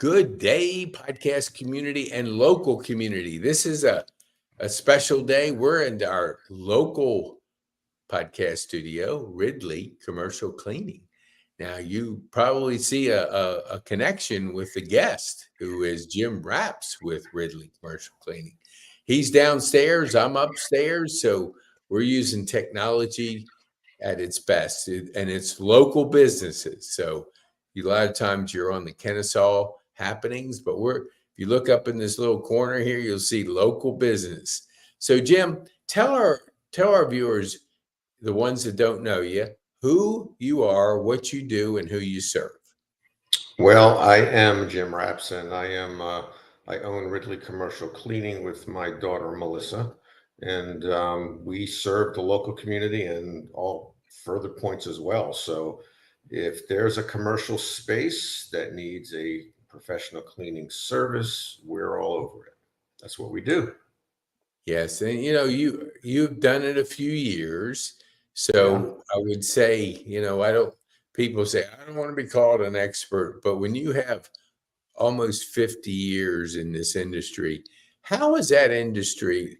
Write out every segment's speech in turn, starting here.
Good day, podcast community and local community. This is a special day. We're in our local podcast studio, Ridley Commercial Cleaning. Now, you probably see a connection with the guest, who is Jim Raps with Ridley Commercial Cleaning. He's downstairs, I'm upstairs, so we're using technology at its best, and it's local businesses. So a lot of times you're on the Kennesaw happenings, but if you look up in this little corner here, you'll see local business. So Jim, tell our viewers, the ones that don't know you, who you are, what you do, and who you serve. Well, I am Jim Rapson. I own Ridley Commercial Cleaning with my daughter Melissa, and we serve the local community and all further points as well. So, if there's a commercial space that needs a professional cleaning service, we're all over it. That's what we do. Yes, and you've done it a few years, Yeah. so I would say, I don't. People say I don't want to be called an expert, but when you have almost 50 years in this industry, how has that industry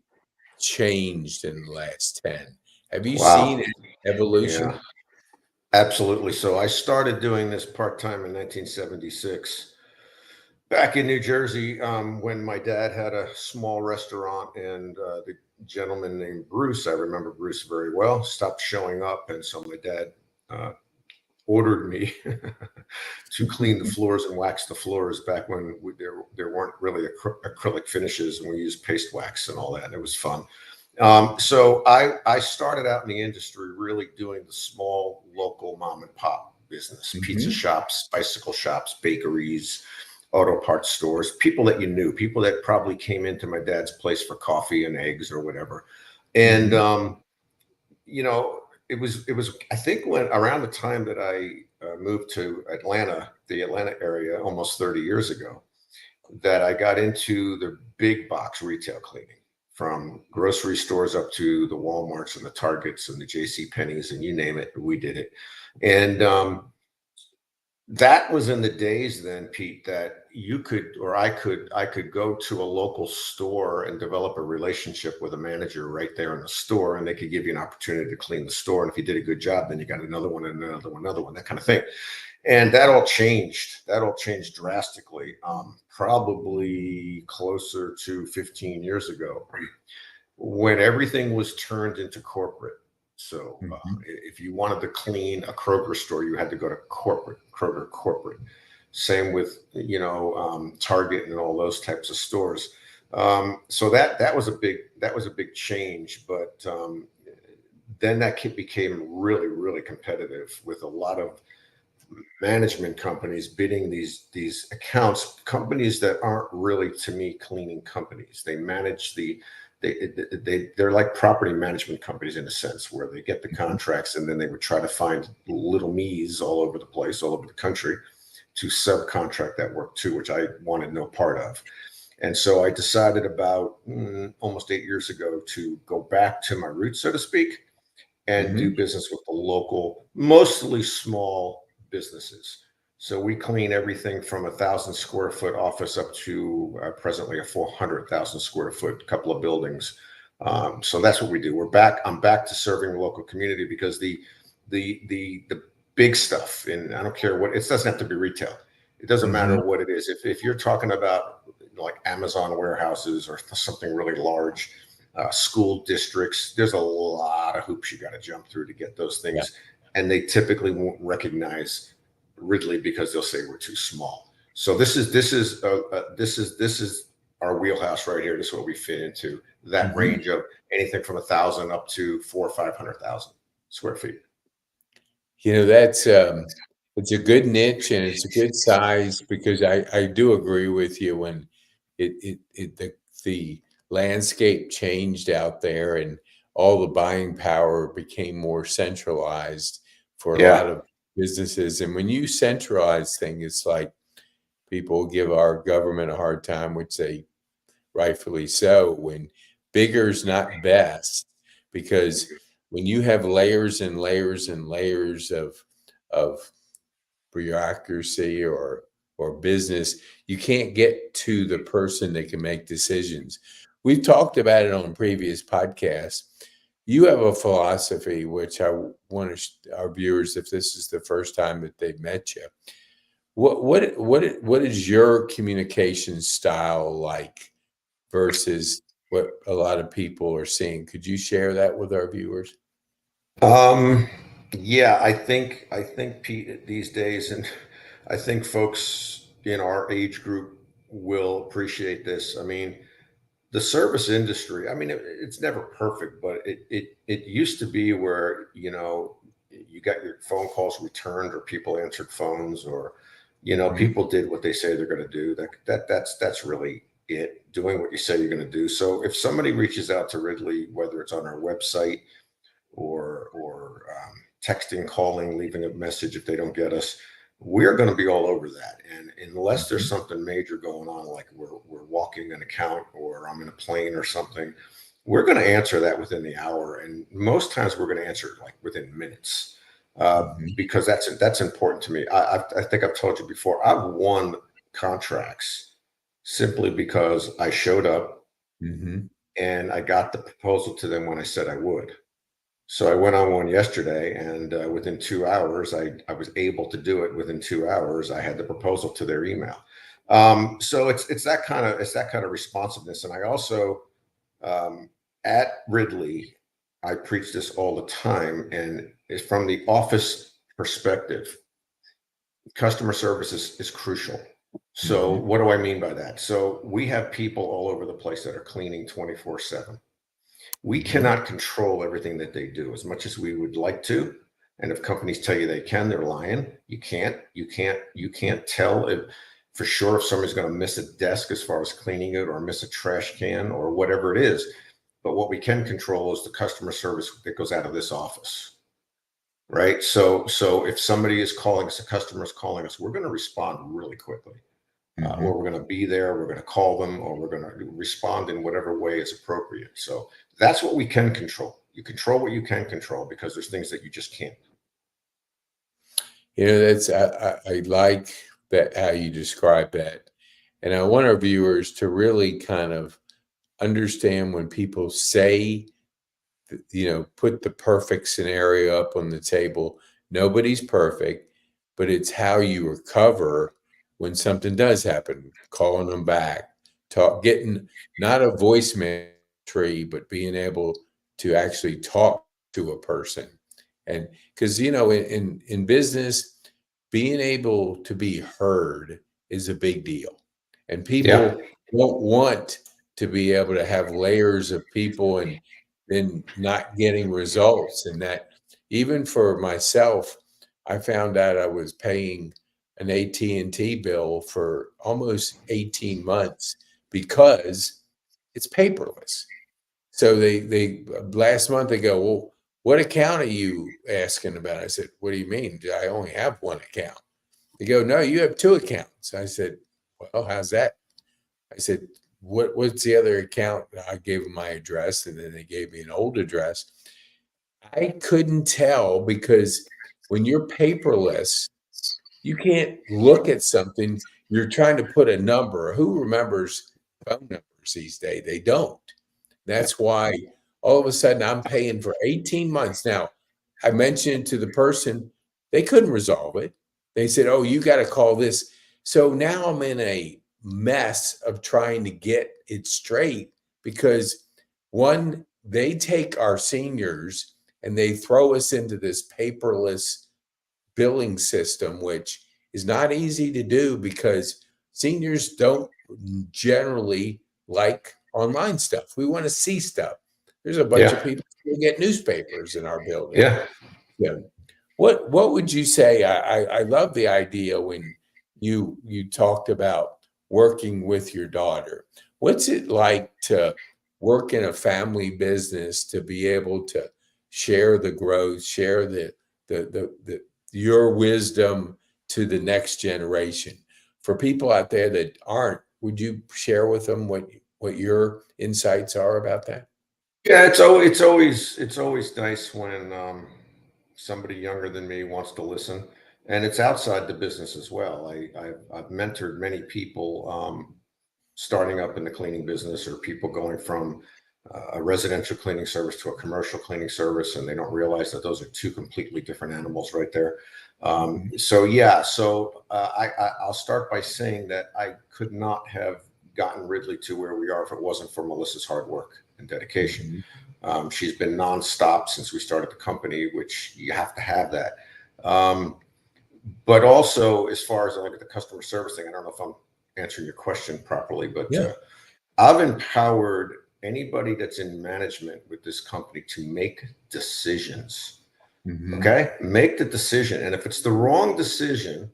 changed in the last 10? Have you seen Wow. any evolution? Yeah. Absolutely. So I started doing this part time in 1976 back in New Jersey, when my dad had a small restaurant, and the gentleman named Bruce, I remember Bruce very well, stopped showing up. And so my dad uh, ordered me to clean the floors and wax the floors back when there weren't really acrylic finishes, and we used paste wax and all that. And it was fun. So I started out in the industry really doing the small local mom and pop business, pizza Hmm. shops, bicycle shops, bakeries, auto parts stores, people that you knew, people that probably came into my dad's place for coffee and eggs or whatever. And Hmm. you know, it was I think when around the time that I moved to Atlanta, the Atlanta area, almost 30 years ago, that I got into the big box retail cleaning, from grocery stores up to the Walmarts and the Targets and the J.C. Penney's, and you name it, we did it. And that was in the days then, Pete, that you could, or I could go to a local store and develop a relationship with a manager right there in the store, and they could give you an opportunity to clean the store. And if you did a good job, then you got another one and another one, that kind of thing. And that all changed. That all changed drastically, probably closer to 15 years ago, when everything was turned into corporate. So Hmm. if you wanted to clean a Kroger store, you had to go to corporate, Kroger corporate. Same with Target and all those types of stores. So that was a big change, but then became really really competitive, with a lot of management companies bidding these accounts, companies that aren't really, to me, cleaning companies. They manage they're like property management companies, in a sense, where they get the contracts, and then they would try to find little me's all over the place, all over the country, to subcontract that work too, which I wanted no part of. And so I decided about almost 8 years ago to go back to my roots, so to speak, and do Hmm. business with the local, mostly small businesses. So we clean everything from 1,000 square foot office up to presently a 400,000 square foot couple of buildings. So that's what we do. I'm back to serving the local community, because the big stuff, and I don't care what, it doesn't have to be retail. It doesn't matter Hmm. what it is. If you're talking about like Amazon warehouses or something really large, school districts, there's a lot of hoops you got to jump through to get those Yeah. things. And they typically won't recognize Ridley, because they'll say we're too small. So this is our wheelhouse right here. This is what we fit into, that Hmm. range of anything from 1,000 up to 400,000 or 500,000 square feet. That's it's a good niche and it's a good size, because I do agree with you when the landscape changed out there, and all the buying power became more centralized for a lot Yeah. of businesses. And when you centralize things, it's like people give our government a hard time, which they rightfully so, when bigger is not best, because when you have layers and layers and layers of bureaucracy, or business, you can't get to the person that can make decisions. We've talked about it on previous podcasts. You have a philosophy, which I want our viewers, if this is the first time that they've met you, what is your communication style like versus what a lot of people are seeing? Could you share that with our viewers? Yeah, I think Pete these days, and I think folks in our age group will appreciate this. I mean, the service industry, I mean, it's never perfect, but it used to be where, you got your phone calls returned, or people answered phones, or, Mhm. people did what they say they're going to do. That's really it, doing what you say you're going to do. So if somebody reaches out to Ridley, whether it's on our website or texting, calling, leaving a message if they don't get us, we're going to be all over that. And unless there's Mhm. something major going on, like we're walking an account, or I'm in a plane or something, we're going to answer that within the hour. And most times we're going to answer it like within minutes, Mhm. because that's important to me. I think I've told you before, I've won contracts simply because I showed up Mhm. and I got the proposal to them when I said I would. So I went on one yesterday, and within 2 hours, I was able to do it. Within 2 hours, I had the proposal to their email. So it's that kind of responsiveness. And I also, um, at Ridley, I preach this all the time, and it's from the office perspective. Customer service is crucial. So Mhm. what do I mean by that? So we have people all over the place that are cleaning 24/7. We Mhm. cannot control everything that they do as much as we would like to. And if companies tell you they can, they're lying. You can't tell if for sure if somebody's going to miss a desk as far as cleaning it, or miss a trash can, or whatever it is. But what we can control is the customer service that goes out of this office. Right. So if somebody is calling us, a customer is calling us, we're going to respond really quickly. Or Mhm. we're going to be there, we're going to call them, or we're going to respond in whatever way is appropriate. So that's what we can control. You control what you can control, because there's things that you just can't. That's I like that how you describe that, and I want our viewers to really kind of understand when people say, put the perfect scenario up on the table. Nobody's perfect, but it's how you recover when something does happen, calling them back, getting not a voicemail tree, but being able to actually talk to a person. And because, in business, being able to be heard is a big deal. And Yeah. people don't want to be able to have layers of people and then not getting results. And that, even for myself, I found out I was paying an AT&T bill for almost 18 months because it's paperless. So they last month they go, well, what account are you asking about? I said, what do you mean? I only have one account. They go, no, you have two accounts. I said, well, how's that? I said, what's the other account? I gave them my address, and then they gave me an old address. I couldn't tell because when you're paperless, you can't look at something. You're trying to put a number. Who remembers phone numbers these days? They don't. That's why all of a sudden I'm paying for 18 months. Now, I mentioned to the person, they couldn't resolve it. They said, oh, you got to call this. So now I'm in a mess of trying to get it straight because one, they take our seniors and they throw us into this paperless billing system, which is not easy to do because seniors don't generally like online stuff. We want to see stuff. There's a bunch of Yeah. people who get newspapers in our building. Yeah. Yeah. What would you say? I love the idea when you talked about working with your daughter. What's it like to work in a family business to be able to share the growth, share the your wisdom to the next generation? For people out there that aren't, would you share with them what your insights are about that? Yeah. It's always nice when somebody younger than me wants to listen. And it's outside the business as well. I've mentored many people starting up in the cleaning business, or people going from a residential cleaning service to a commercial cleaning service, and they don't realize that those are two completely different animals right there. So yeah, so I'll start by saying that I could not have gotten Ridley to where we are if it wasn't for Melissa's hard work and dedication. She's been nonstop since we started the company, which you have to have that. But also, as far as like the customer service thing, I don't know if I'm answering your question properly, but Yeah. I've empowered anybody that's in management with this company to make decisions. Okay, make the decision, and if it's the wrong decision,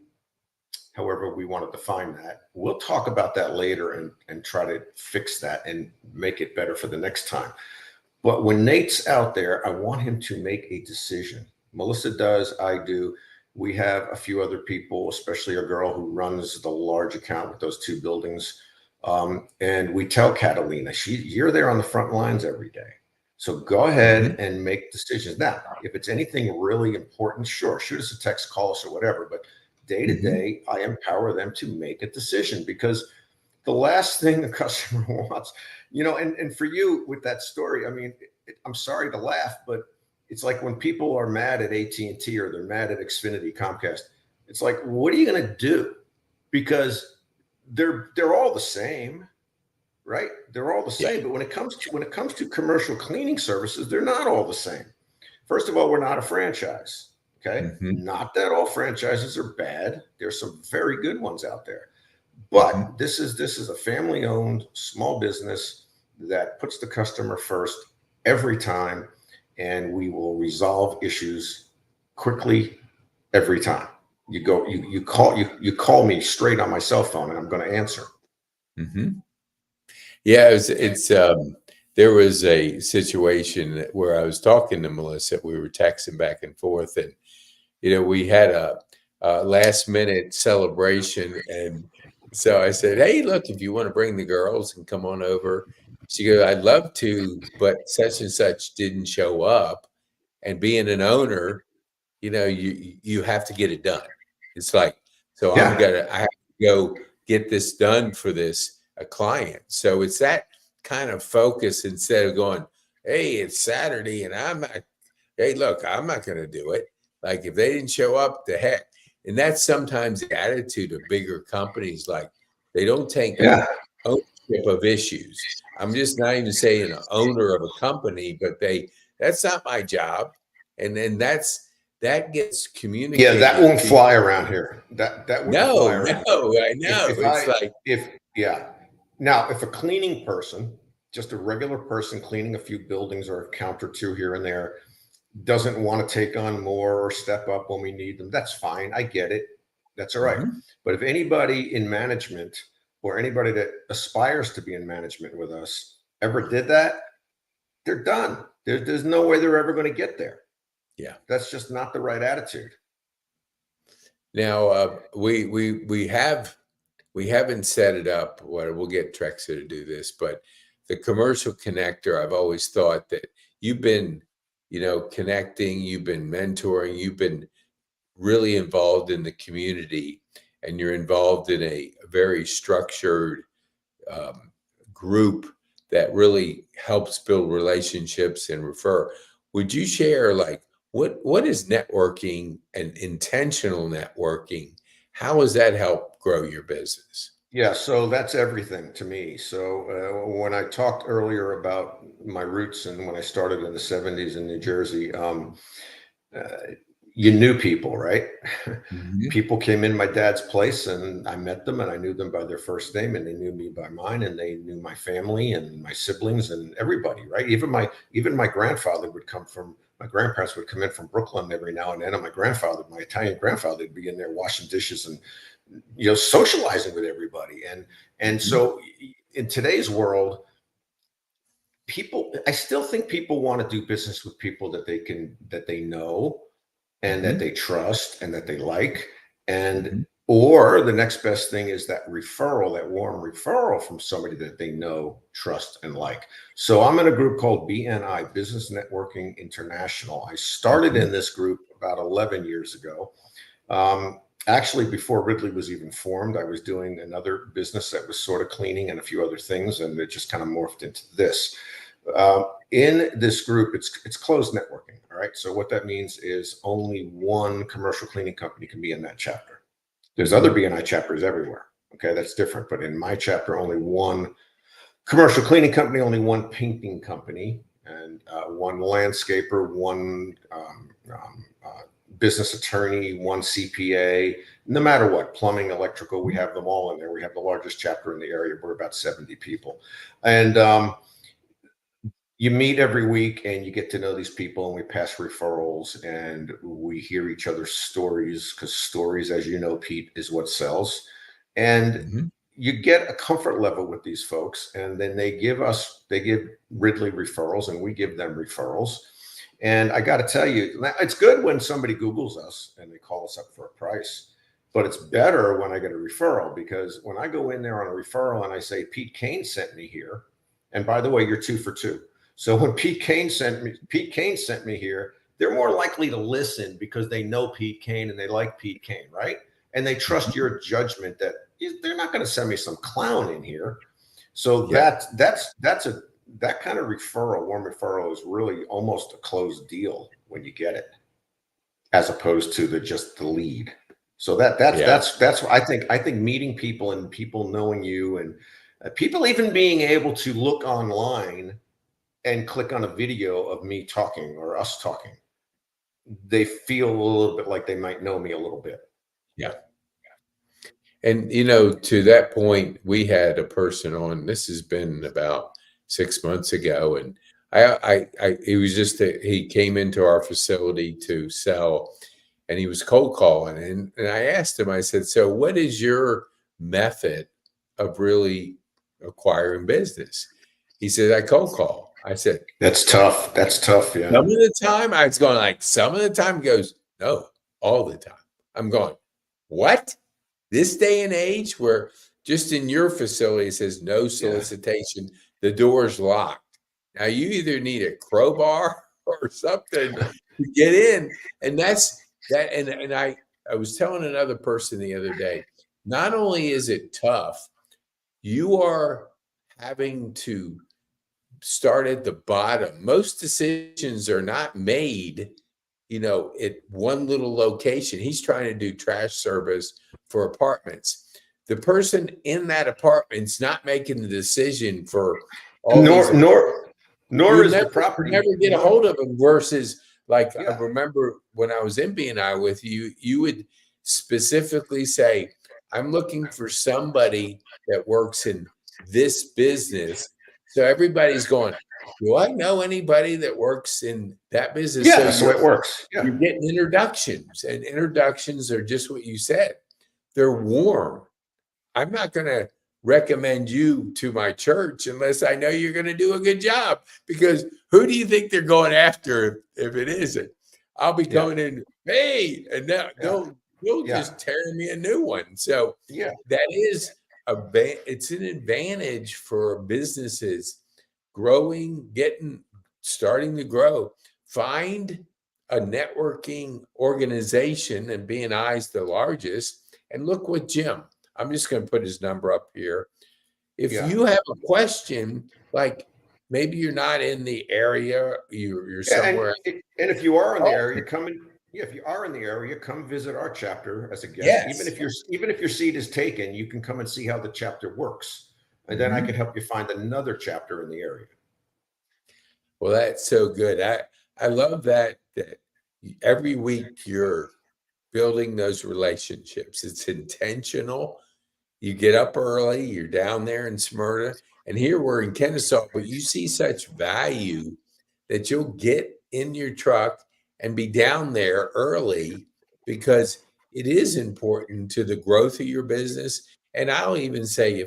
however we want to define that, we'll talk about that later and try to fix that and make it better for the next time. But when Nate's out there, I want him to make a decision. Melissa does, I do. We have a few other people, especially a girl who runs the large account with those two buildings. And we tell Catalina, you're there on the front lines every day. So go ahead and make decisions. Now, if it's anything really important, sure, shoot us a text, call us, or whatever. But day to day, I empower them to make a decision, because the last thing the customer wants, and for you with that story, I mean, I'm sorry to laugh, but it's like when people are mad at AT&T or they're mad at Xfinity, Comcast, it's like, what are you going to do? Because they're all the same, right? They're all the same. But when it comes to commercial cleaning services, they're not all the same. First of all, we're not a franchise. Okay. Not that all franchises are bad. There's some very good ones out there. But this is a family-owned small business that puts the customer first every time, and we will resolve issues quickly every time. You call me straight on my cell phone, and I'm going to answer. Yeah, it's there was a situation where I was talking to Melissa. We were texting back and forth, and we had a last minute celebration, and so I said, "Hey, look, if you want to bring the girls and come on over." She goes, "I'd love to, but such and such didn't show up." And being an owner, you have to get it done. It's like, so I have to go get this done for this a client. So it's that kind of focus, instead of going, "Hey, it's Saturday and hey, look, I'm not going to do it." Like, if they didn't show up, the heck. And that's sometimes the attitude of bigger companies. Like, they don't take ownership of issues. I'm just not even saying an owner of a company, but that's not my job. And then that gets communicated. Yeah, that won't fly around here. That wouldn't fly around. No, I know. Now, if a cleaning person, just a regular person cleaning a few buildings or a count or two here and there, doesn't want to take on more or step up when we need them, that's fine. I get it. That's all right. But if anybody in management or anybody that aspires to be in management with us ever did that, they're done. There's no way they're ever going to get there. Yeah. That's just not the right attitude. Now, we haven't set it up. We'll get Trexa to do this, but the commercial connector, I've always thought that you've been, connecting, you've been mentoring, you've been really involved in the community, and you're involved in a very structured group that really helps build relationships and refer. Would you share, like, what is networking and intentional networking? How has that helped grow your business? Yeah, so that's everything to me. So when I talked earlier about my roots and when I started in the 70s in New Jersey, you knew people, right? People came in my dad's place and I met them and I knew them by their first name and they knew me by mine and they knew my family and my siblings and everybody, right? Even my grandfather would come from, my grandparents would come in from Brooklyn every now and then. And my Italian grandfather would be in there washing dishes and, socializing with everybody. And so in today's world, I still think people want to do business with people that they know and that they trust and that they like. And or the next best thing is that referral, that warm referral from somebody that they know, trust, and like. So I'm in a group called BNI, Business Networking International. I started in this group about 11 years ago. Actually, before Ridley was even formed, I was doing another business that was sort of cleaning and a few other things, and it just kind of morphed into this. In this group, it's closed networking. All right. So what that means is only one commercial cleaning company can be in that chapter. There's other BNI chapters everywhere. Okay, that's different. But in my chapter, only one commercial cleaning company, only one painting company, and one landscaper, one business attorney, one CPA, no matter what, plumbing, electrical, we have them all in there. We have the largest chapter in the area. We're about 70 people. And you meet every week and you get to know these people, and we pass referrals and we hear each other's stories, because stories, as you know, Pete, is what sells. And you get a comfort level with these folks, and then they give Ridley referrals and we give them referrals. And I got to tell you, it's good when somebody Googles us and they call us up for a price, but it's better when I get a referral, because when I go in there on a referral and I say, Pete Kane sent me here, and by the way, you're 2 for 2. So when Pete Kane sent me here, they're more likely to listen because they know Pete Kane and they like Pete Kane, right? And they trust your judgment that they're not going to send me some clown in here. So that kind of referral, warm referral, is really almost a closed deal when you get it, as opposed to just the lead. So that's I think meeting people and people knowing you, and people even being able to look online and click on a video of me talking or us talking, they feel a little bit like they might know me a little bit. Yeah. And, to that point, we had a person on, this has been about 6 months ago. And it was just that he came into our facility to sell, and he was cold calling. And I asked him, I said, so what is your method of really acquiring business? He said, I cold call. I said, that's tough. That's tough. Yeah. Some of the time I was going like, some of the time. He goes, no, all the time. I'm going, what? This day and age where just in your facility it says no solicitation, the door's locked. Now you either need a crowbar or something to get in. And that's that. And I was telling another person the other day, not only is it tough, you are having to start at the bottom. Most decisions are not made, at one little location. He's trying to do trash service for apartments. The person in that apartment's not making the decision for all nor is the property. Never get a hold of them. Versus, like, I remember when I was in BNI with you, you would specifically say, I'm looking for somebody that works in this business. So everybody's going, do I know anybody that works in that business? Yeah, so it works. Yeah. You're getting introductions, and introductions are just what you said. They're warm. I'm not going to recommend you to my church unless I know you're going to do a good job, because who do you think they're going after if it isn't? I'll be coming in, hey, and now they'll just tear me a new one. So that is it's an advantage for businesses growing, starting to grow. Find a networking organization, and BNI is the largest. And look what Jim, I'm just going to put his number up here. If you have a question, like maybe you're not in the area, you're somewhere. And if you are in the area, if you are in the area, come visit our chapter as a guest. Yes. Even if your seat is taken, you can come and see how the chapter works. And then I can help you find another chapter in the area. Well, that's so good. I love that every week you're building those relationships. It's intentional. You get up early, you're down there in Smyrna, and here we're in Kennesaw, but you see such value that you'll get in your truck and be down there early, because it is important to the growth of your business. And I'll even say,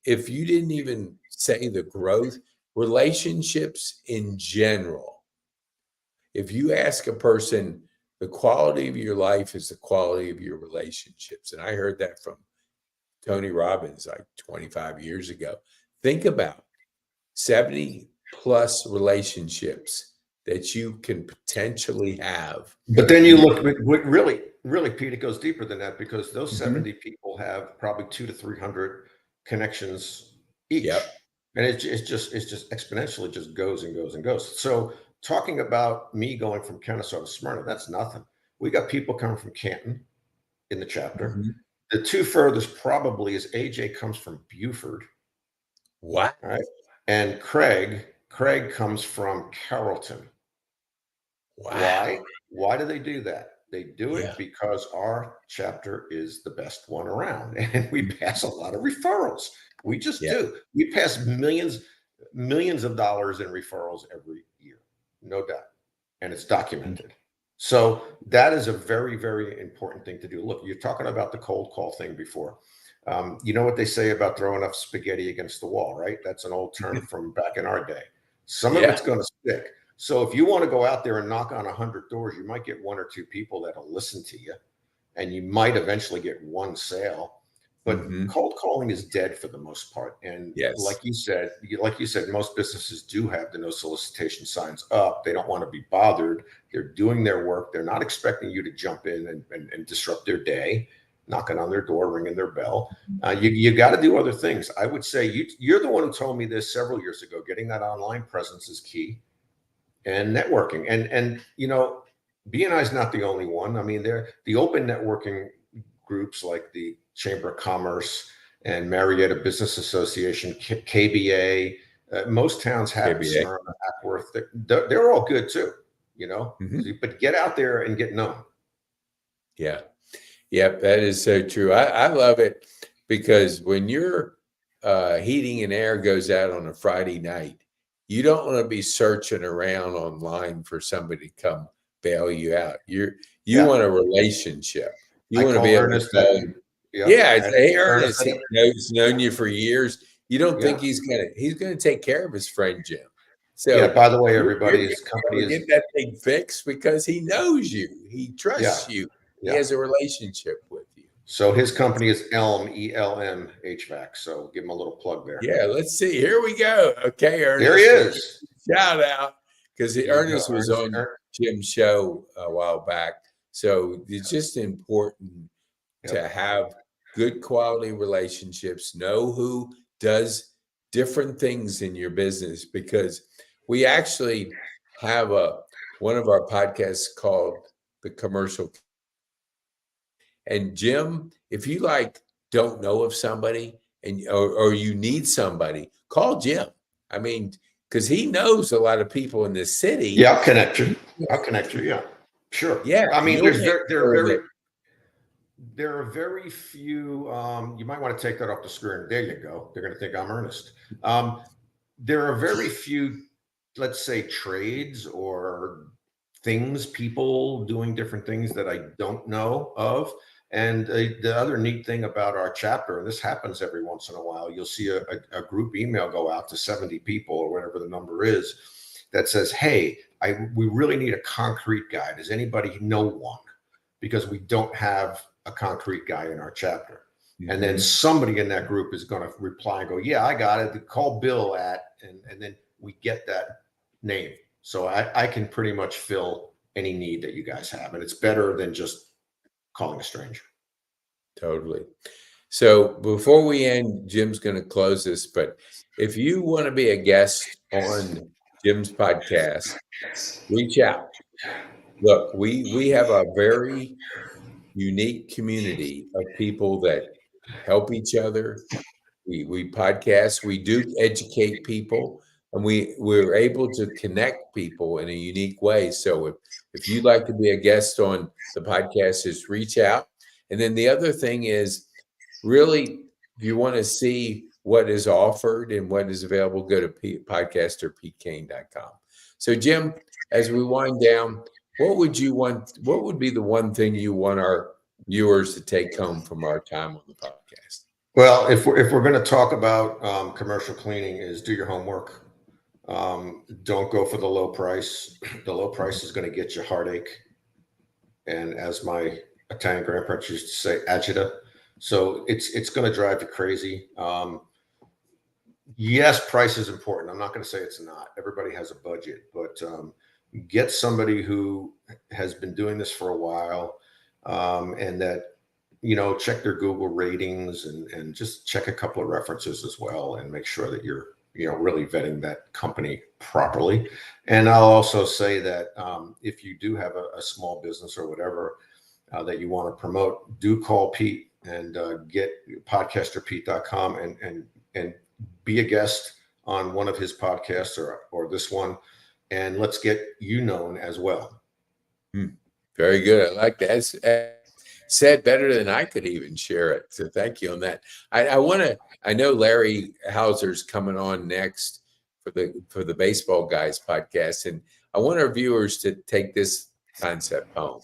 if you didn't even say the growth, relationships in general. If you ask a person, the quality of your life is the quality of your relationships. And I heard that from Tony Robbins like 25 years ago. Think about 70 plus relationships that you can potentially have. But then you look, really, really, Pete, it goes deeper than that because those Mhm. 70 people have probably 200 to 300 connections each. Yep. And it's just exponentially just goes and goes and goes. So talking about me going from Kennesaw to Smyrna, that's nothing. We got people coming from Canton in the chapter. Mhm. The two furthest probably is AJ comes from Buford. Wow. All right. And Craig comes from Carrollton. Wow. Why? Why do they do that? They do Yeah. it because our chapter is the best one around and we pass a lot of referrals. We just Yeah. do. We pass millions of dollars in referrals every year, no doubt. And it's documented. So that is a very, very important thing to do. Look, you're talking about the cold call thing before. You know what they say about throwing up spaghetti against the wall, right? That's an old term from back in our day. Some of Yeah. it's going to stick. So if you want to go out there and knock on 100 doors, you might get one or two people that'll listen to you, and you might eventually get one sale. But Mhm. cold calling is dead for the most part. And Yes. like you said, most businesses do have the no solicitation signs up. They don't want to be bothered. They're doing their work. They're not expecting you to jump in and disrupt their day, knocking on their door, ringing their bell. You got to do other things. I would say you're the one who told me this several years ago. Getting that online presence is key, and networking. And BNI is not the only one. I mean, they're the open networking groups like the Chamber of Commerce and Marietta Business Association, KBA. Most towns have KBA. Smyrna, Ackworth. They're all good too, Mhm. but get out there and get known. Yeah. Yep. That is so true. I love it because when your heating and air goes out on a Friday night, you don't want to be searching around online for somebody to come bail you out. You Yeah. want a relationship. You I want to be call able to Ernest call at, him. yeah. Yeah, it's, hey Ernest Ernest, at, he's known you for years. You don't think yeah. he's gonna take care of his friend Jim. Yeah. So By the way, you're everybody, gonna his be company able to is, get that thing fixed because he knows you, he yeah. trusts you, he Yeah. has a relationship with you. So his company is Elm, ELM HVAC. So give him a little plug there. Yeah, let's see. Here we go. Okay, There he Ernest, we is. shout out because There you go, Ernest was Ernest. on Jim's show a while back. So it's just important Yep. to have good quality relationships, know who does different things in your business, because we actually have one of our podcasts called The Commercial. And Jim, if you don't know of somebody or you need somebody, call Jim. I mean, because he knows a lot of people in this city. Yeah, I'll connect you. Yeah, sure. Yeah, I mean, you'll make sure that there are very few. You might want to take that off the screen. There you go. They're going to think I'm Ernest. There are very few, let's say, trades or people doing different things that I don't know of. And the other neat thing about our chapter, and this happens every once in a while, you'll see a group email go out to 70 people or whatever the number is that says, hey, we really need a concrete guy. Does anybody know one? Because we don't have a concrete guy in our chapter. And then somebody in that group is going to reply and go, yeah, I got it. Call Bill and then we get that name. So I can pretty much fill any need that you guys have. And it's better than just calling a stranger. Totally. So before we end, Jim's going to close this, but if you want to be a guest on Jim's podcast, reach out. Look, we have a very unique community of people that help each other. We podcast, we do educate people, and we're able to connect people in a unique way. So if you'd like to be a guest on the podcast, just reach out. And then the other thing is, really, if you want to see what is offered and what is available, go to podcasterpkane.com. So Jim, as we wind down, what would be the one thing you want our viewers to take home from our time on the podcast? Well, if we're going to talk about commercial cleaning, is do your homework. Don't go for the low price. The low price is going to get you heartache. And as my Italian grandparents used to say, agita. So it's going to drive you crazy. Yes, price is important. I'm not going to say it's not. Everybody has a budget, but get somebody who has been doing this for a while. and that, check their Google ratings and just check a couple of references as well, and make sure that you're, really vetting that company properly. And I'll also say that if you do have a small business or whatever that you want to promote, do call Pete and get podcasterpete.com and be a guest on one of his podcasts or this one, and let's get you known as well. Very good. I like that. It's said better than I could even share it. So thank you on that. I know Larry Hauser's coming on next for the Baseball Guys podcast, and I want our viewers to take this concept home.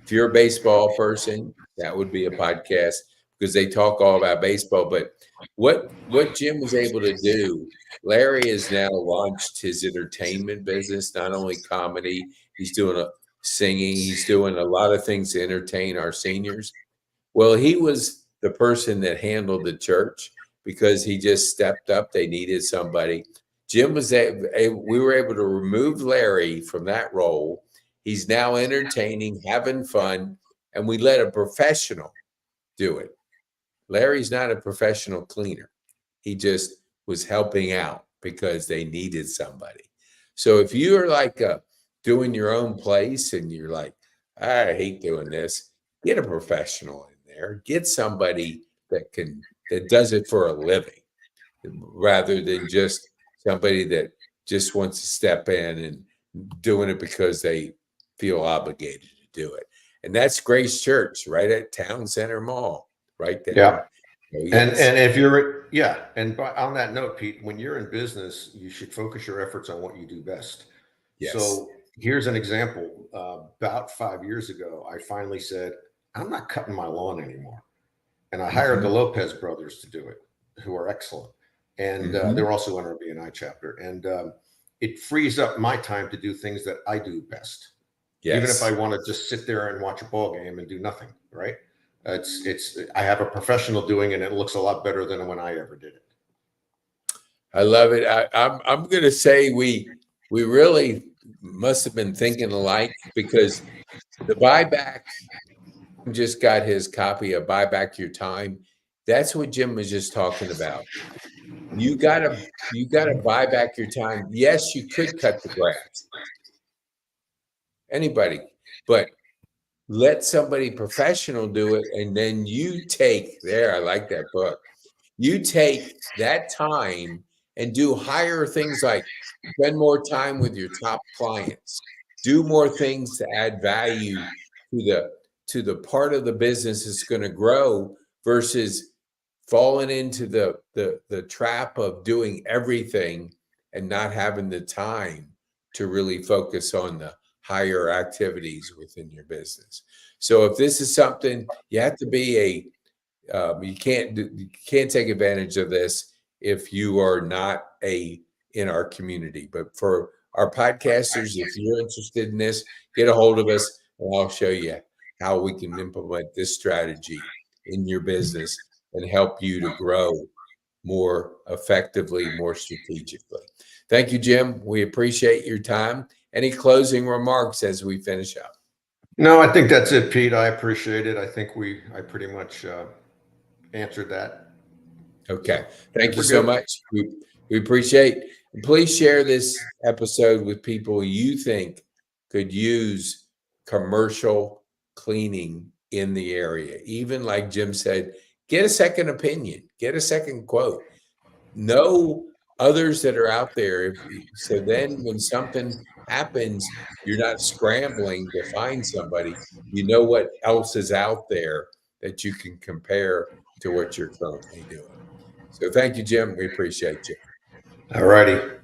If you're a baseball person, that would be a podcast, because they talk all about baseball. But what Jim was able to do, Larry has now launched his entertainment business, not only comedy, he's doing singing, he's doing a lot of things to entertain our seniors. Well, he was the person that handled the church because he just stepped up. They needed somebody. Jim was we were able to remove Larry from that role. He's now entertaining, having fun, and we let a professional do it. Larry's not a professional cleaner. He just was helping out because they needed somebody. So if you're like doing your own place and you're like, I hate doing this, get a professional in there. Get somebody that does it for a living, rather than just somebody that just wants to step in and doing it because they feel obligated to do it. And that's Grace Church right at Town Center Mall, right there. Yeah. So, yes. And if you're, and on that note, Pete, when you're in business, you should focus your efforts on what you do best. Yes. So here's an example. About 5 years ago, I finally said, I'm not cutting my lawn anymore. And I hired the Lopez brothers to do it, who are excellent. And they're also in our BNI chapter. And it frees up my time to do things that I do best. Yes. Even if I want to just sit there and watch a ball game and do nothing, right? I have a professional doing it, and it looks a lot better than when I ever did it. I love it. I'm going to say we really must have been thinking alike, because the buyback, just got his copy of Buy Back Your Time. That's what Jim was just talking about. You gotta buy back your time. Yes, you could cut the grass. Anybody, but let somebody professional do it, and then you take I like that book. You take that time and do higher things, like spend more time with your top clients, do more things to add value to the part of the business that's going to grow, versus falling into the trap of doing everything and not having the time to really focus on the higher activities within your business. So if this is something, you have to be you can't take advantage of this if you are not in our community. But for our podcasters, if you're interested in this, get a hold of us, and I'll show you how we can implement this strategy in your business and help you to grow more effectively, more strategically. Thank you, Jim. We appreciate your time. Any closing remarks as we finish up? No, I think that's it, Pete. I appreciate it. I think I pretty much answered that. Okay. Thank you so much. We appreciate it. And please share this episode with people you think could use commercial cleaning in the area. Even like Jim said, get a second opinion, get a second quote. Know others that are out there. So then when something happens, you're not scrambling to find somebody. You know what else is out there that you can compare to what you're currently doing. So thank you, Jim. We appreciate you. All righty.